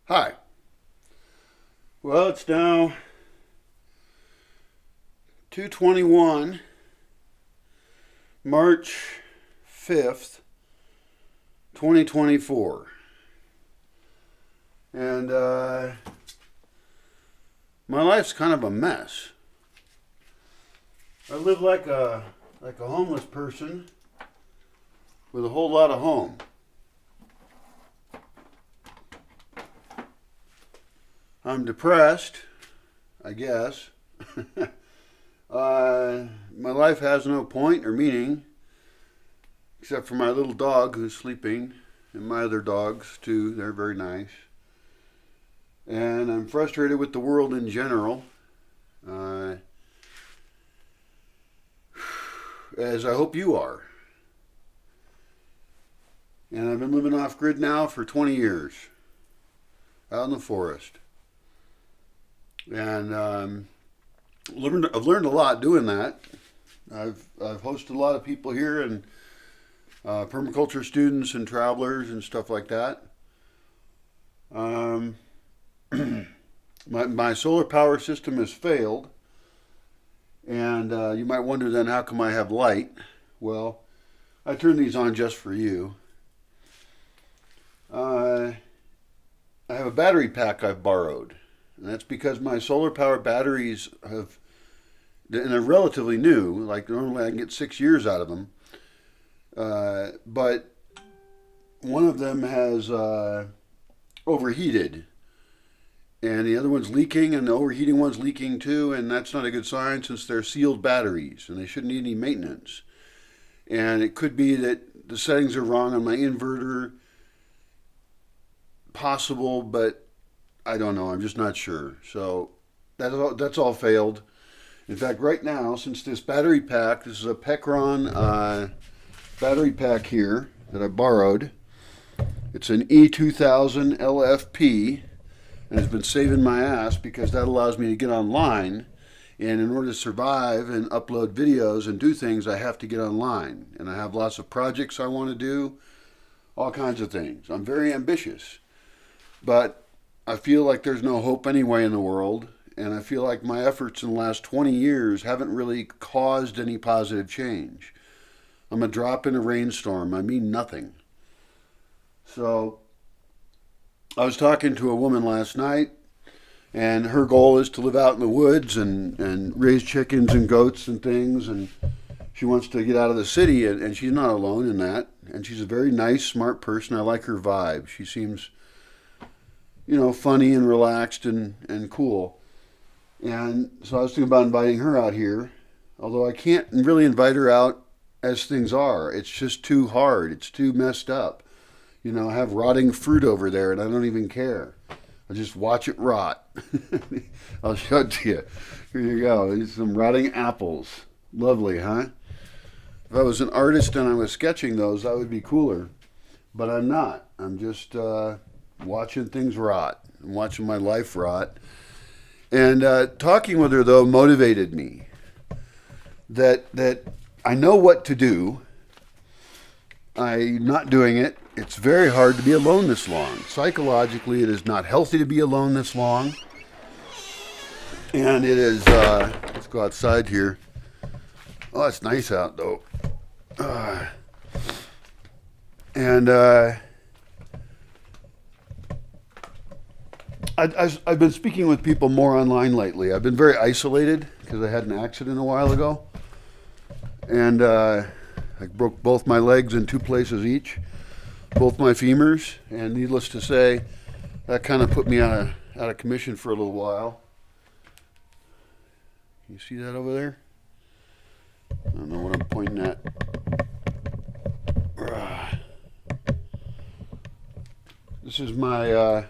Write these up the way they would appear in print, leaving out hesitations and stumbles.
Hi. Well, it's now 2:21, March 5th, 2024. And my life's kind of a mess. I live like a homeless person with a whole lot of home. I'm depressed, I guess. My life has no point or meaning, except for my little dog who's sleeping, and my other dogs too. They're very nice. And I'm frustrated with the world in general, as I hope you are. And I've been living off grid now for 20 years, out in the forest. And I've learned a lot doing that. I've hosted a lot of people here, and permaculture students and travelers and stuff like that. My solar power system has failed, and you might wonder then, how come I have light? Well, I turned these on just for you. I have a battery pack I've borrowed. And that's because my solar power batteries and they're relatively new. Like normally I can get 6 years out of them. But one of them has overheated. And the other one's leaking, and the overheating one's leaking too. And that's not a good sign since they're sealed batteries and they shouldn't need any maintenance. And it could be that the settings are wrong on my inverter. Possible, but I don't know. I'm just not sure. So that's all failed. In fact, right now, since this battery pack, this is a Pecron battery pack here that I borrowed. It's an E2000 LFP, and it's been saving my ass because that allows me to get online. And in order to survive and upload videos and do things, I have to get online. And I have lots of projects I want to do, all kinds of things. I'm very ambitious. But I feel like there's no hope anyway in the world, and I feel like my efforts in the last 20 years haven't really caused any positive change. I'm a drop in a rainstorm. I mean nothing. So I was talking to a woman last night, and her goal is to live out in the woods and raise chickens and goats and things, and she wants to get out of the city, and she's not alone in that. And she's a very nice, smart person. I like her vibe. She seems funny and relaxed and cool. And so I was thinking about inviting her out here, although I can't really invite her out as things are. It's just too hard. It's too messed up. I have rotting fruit over there, and I don't even care. I just watch it rot. I'll show it to you. Here you go. These are some rotting apples. Lovely, huh? If I was an artist and I was sketching those, that would be cooler. But I'm not. I'm just watching things rot and watching my life rot. And talking with her, though, motivated me. That I know what to do. I'm not doing it. It's very hard to be alone this long. Psychologically, it is not healthy to be alone this long. And it is, let's go outside here. Oh, it's nice out, though. I've been speaking with people more online lately. I've been very isolated because I had an accident a while ago. And I broke both my legs in 2 places each, both my femurs. And needless to say, that kind of put me out of commission for a little while. Can you see that over there? I don't know what I'm pointing at. This is my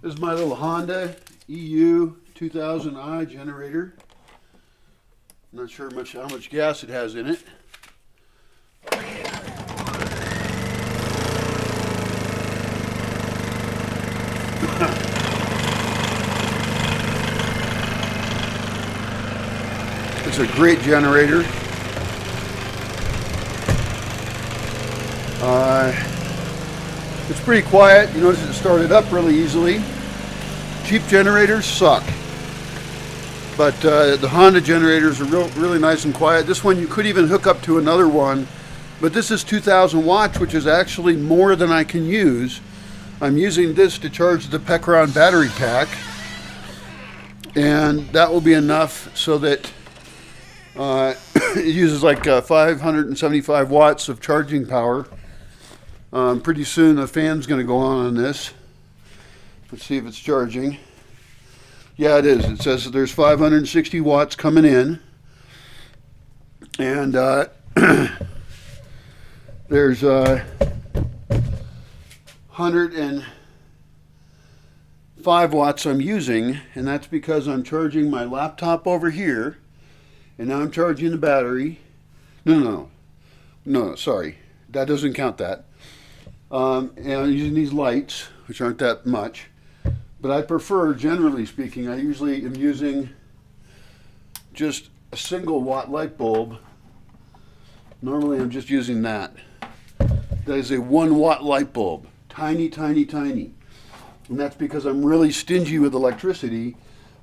this is my little Honda E2000 generator. I'm not sure how much gas it has in it. It's a great generator. It's pretty quiet. You notice it started up really easily. Cheap generators suck, but the Honda generators are really nice and quiet. This one you could even hook up to another one, but this is 2,000 watts, which is actually more than I can use. I'm using this to charge the Pecron battery pack, and that will be enough so that it uses like 575 watts of charging power. Pretty soon the fan's going to go on this. Let's see if it's charging. Yeah, it is. It says that there's 560 watts coming in, and there's 105 watts I'm using, and that's because I'm charging my laptop over here, and now I'm charging the battery. No, sorry, that doesn't count that. And I'm using these lights, which aren't that much, but I prefer, generally speaking, I usually am using just a single watt light bulb. Normally I'm just using that. That is a 1 watt light bulb. Tiny, tiny, tiny. And that's because I'm really stingy with electricity,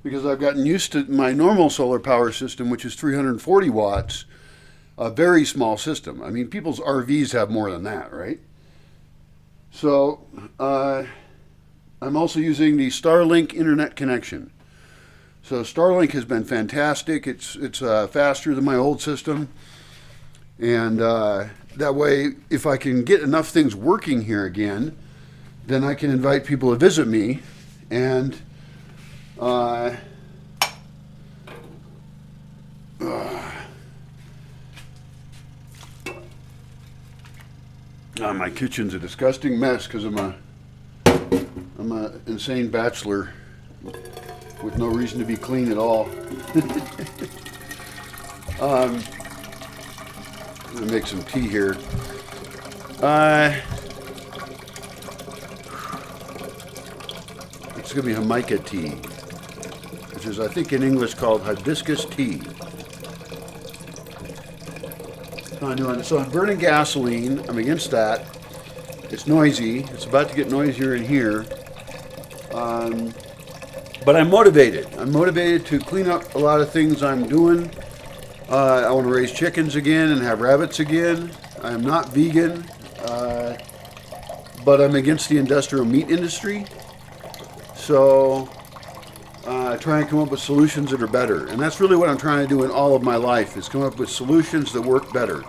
because I've gotten used to my normal solar power system, which is 340 watts, a very small system. I mean, people's RVs have more than that, right? So I'm also using the Starlink internet connection. So Starlink has been fantastic. It's faster than my old system, and that way, if I can get enough things working here again, then I can invite people to visit me, and my kitchen's a disgusting mess because I'm an insane bachelor with no reason to be clean at all. I'm gonna make some tea here. It's gonna be Jamaica tea, which is, I think, in English called hibiscus tea. So I'm burning gasoline. I'm against that. It's noisy. It's about to get noisier in here. But I'm motivated. I'm motivated to clean up a lot of things I'm doing. I want to raise chickens again and have rabbits again. I'm not vegan, but I'm against the industrial meat industry. So I try and come up with solutions that are better. And that's really what I'm trying to do in all of my life, is come up with solutions that work better.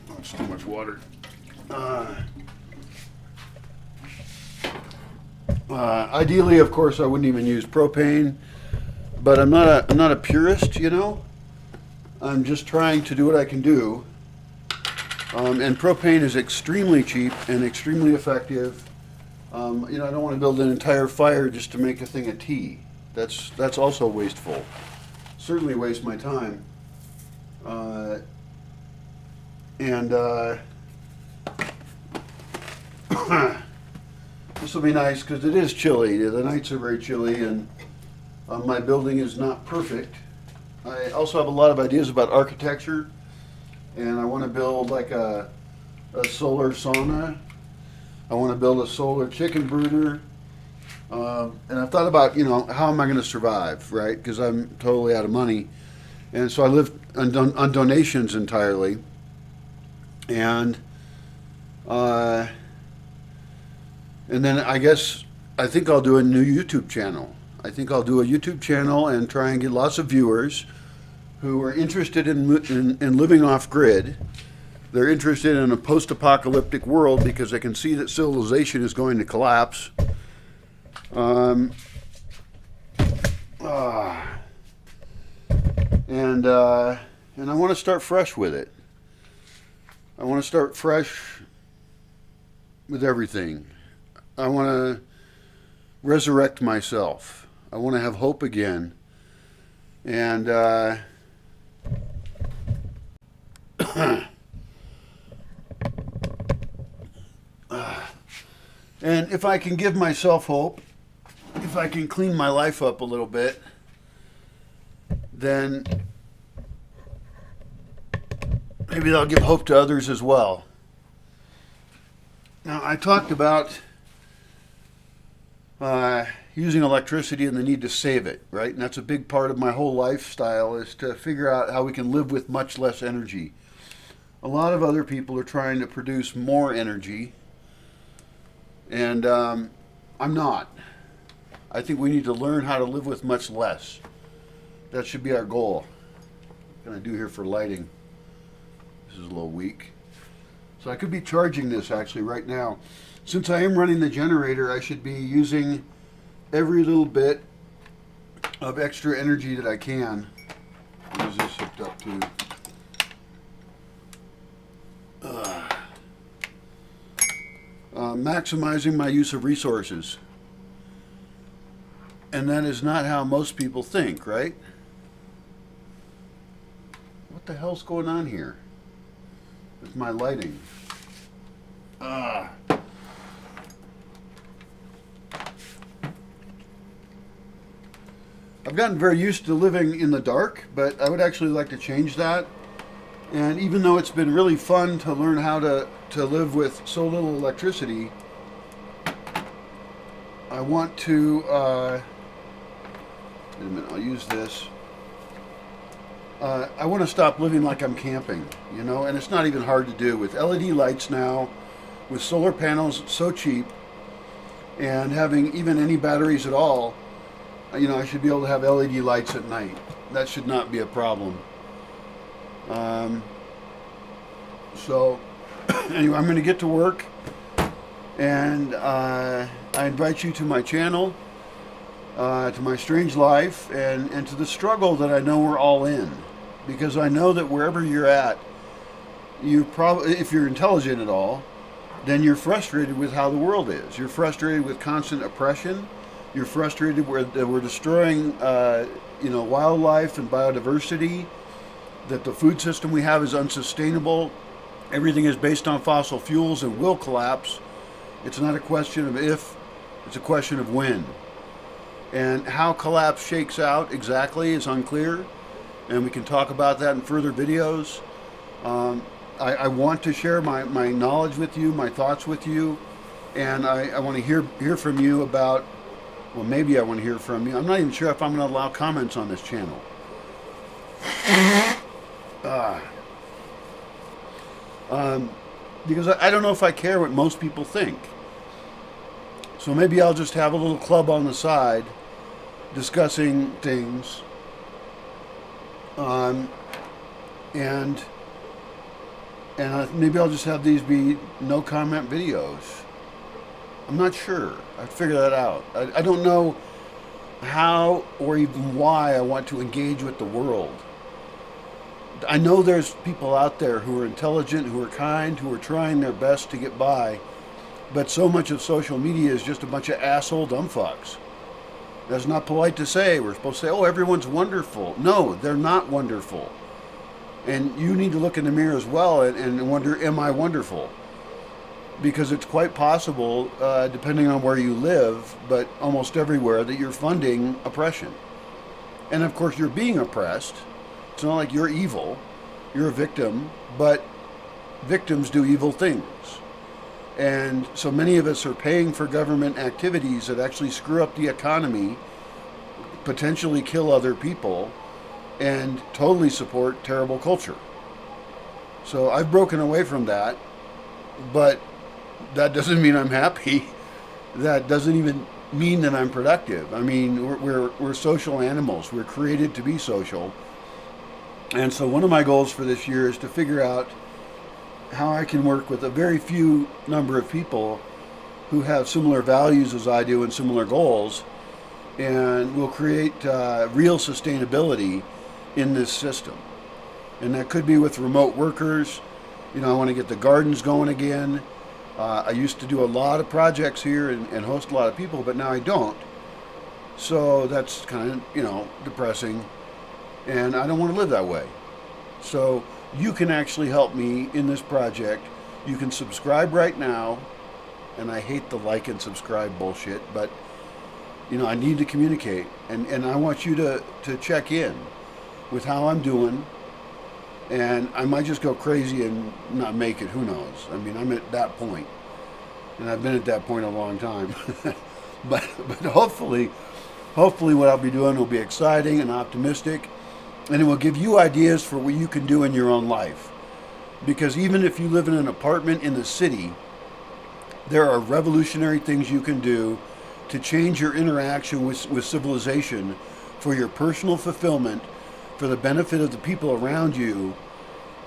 That's too much water. Ideally, of course, I wouldn't even use propane, but I'm not a purist, you know. I'm just trying to do what I can do. And propane is extremely cheap and extremely effective. You know, I don't want to build an entire fire just to make a thing of tea. That's also wasteful. Certainly waste my time. This will be nice because it is chilly. The nights are very chilly, and my building is not perfect. I also have a lot of ideas about architecture, and I want to build like a solar sauna. I want to build a solar chicken brooder. And I've thought about, you know, how am I going to survive, right? Because I'm totally out of money. And so I live on donations entirely. And then I think I'll do a new YouTube channel. I think I'll do a YouTube channel and try and get lots of viewers who are interested in living off grid. They're interested in a post-apocalyptic world because they can see that civilization is going to collapse. And I want to start fresh with it. I want to start fresh with everything. I want to resurrect myself. I want to have hope again. And and if I can give myself hope, if I can clean my life up a little bit, then maybe that'll give hope to others as well. Now, I talked about using electricity and the need to save it, right? And that's a big part of my whole lifestyle, is to figure out how we can live with much less energy. A lot of other people are trying to produce more energy, and I'm not. I think we need to learn how to live with much less. That should be our goal. What can I do here for lighting? This is a little weak. So I could be charging this actually right now. Since I am running the generator, I should be using every little bit of extra energy that I can. What is this hooked up to? Maximizing my use of resources. And that is not how most people think, right? What the hell's going on here with my lighting? I've gotten very used to living in the dark, but I would actually like to change that. And even though it's been really fun to learn how to live with so little electricity, I want to, wait a minute, I'll use this. I want to stop living like I'm camping, you know, and it's not even hard to do. With LED lights now, with solar panels so cheap, and having even any batteries at all, you know, I should be able to have LED lights at night. That should not be a problem. So, anyway, I'm going to get to work, and I invite you to my channel, to my strange life, and to the struggle that I know we're all in. Because I know that wherever you're at, you probably, if you're intelligent at all, then you're frustrated with how the world is. You're frustrated with constant oppression. You're frustrated that we're destroying, you know, wildlife and biodiversity. That the food system we have is unsustainable. Everything is based on fossil fuels and will collapse. It's not a question of if, it's a question of when. And how collapse shakes out exactly is unclear, and we can talk about that in further videos. I want to share my knowledge with you, my thoughts with you, and I want to hear from you about, well, maybe I want to hear from you. I'm not even sure if I'm going to allow comments on this channel. Because I don't know if I care what most people think. So maybe I'll just have a little club on the side discussing things. And maybe I'll just have these be no comment videos. I'm not sure. I'd figure that out. I don't know how or even why I want to engage with the world. I know there's people out there who are intelligent, who are kind, who are trying their best to get by, but so much of social media is just a bunch of asshole dumbfucks. That's not polite to say. We're supposed to say, oh, everyone's wonderful. No, they're not wonderful. And you need to look in the mirror as well and wonder, am I wonderful? Because it's quite possible, depending on where you live, but almost everywhere, that you're funding oppression. And of course, you're being oppressed. It's not like you're evil. You're a victim, but victims do evil things. And so many of us are paying for government activities that actually screw up the economy, potentially kill other people, and totally support terrible culture. So I've broken away from that, but that doesn't mean I'm happy. That doesn't even mean that I'm productive. I mean, we're social animals. We're created to be social. And so one of my goals for this year is to figure out how I can work with a very few number of people who have similar values as I do and similar goals, and we'll create real sustainability in this system. And that could be with remote workers. You know, I want to get the gardens going again. I used to do a lot of projects here and host a lot of people, but now I don't. So that's kind of, you know, depressing. And I don't want to live that way. So you can actually help me in this project. You can subscribe right now. And I hate the like and subscribe bullshit, but you know, I need to communicate. And I want you to check in with how I'm doing. And I might just go crazy and not make it. Who knows? I mean, I'm at that point, and I've been at that point a long time. but hopefully what I'll be doing will be exciting and optimistic, and it will give you ideas for what you can do in your own life. Because even if you live in an apartment in the city, there are revolutionary things you can do to change your interaction with civilization for your personal fulfillment, for the benefit of the people around you,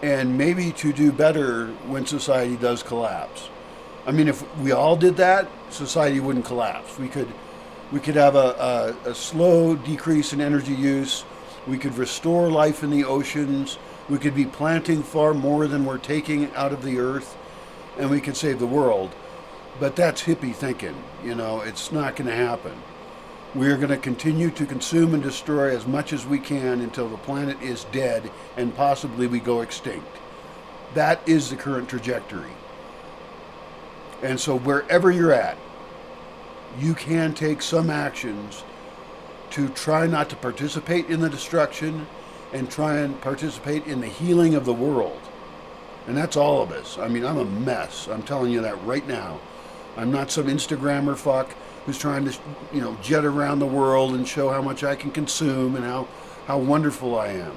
and maybe to do better when society does collapse. I mean, if we all did that, society wouldn't collapse. We could have a slow decrease in energy use. We could restore life in the oceans. We could be planting far more than we're taking out of the earth, and we could save the world. But that's hippie thinking. You know, it's not going to happen. We're going to continue to consume and destroy as much as we can until the planet is dead and possibly we go extinct. That is the current trajectory. And so wherever you're at, you can take some actions to try not to participate in the destruction and try and participate in the healing of the world. And that's all of us. I mean, I'm a mess. I'm telling you that right now. I'm not some Instagrammer fuck who's trying to, jet around the world and show how much I can consume and how wonderful I am.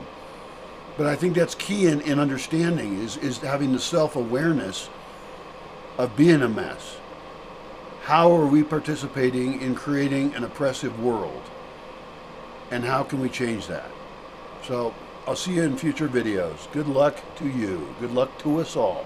But I think that's key in understanding is having the self-awareness of being a mess. How are we participating in creating an oppressive world? And how can we change that? So I'll see you in future videos. Good luck to you. Good luck to us all.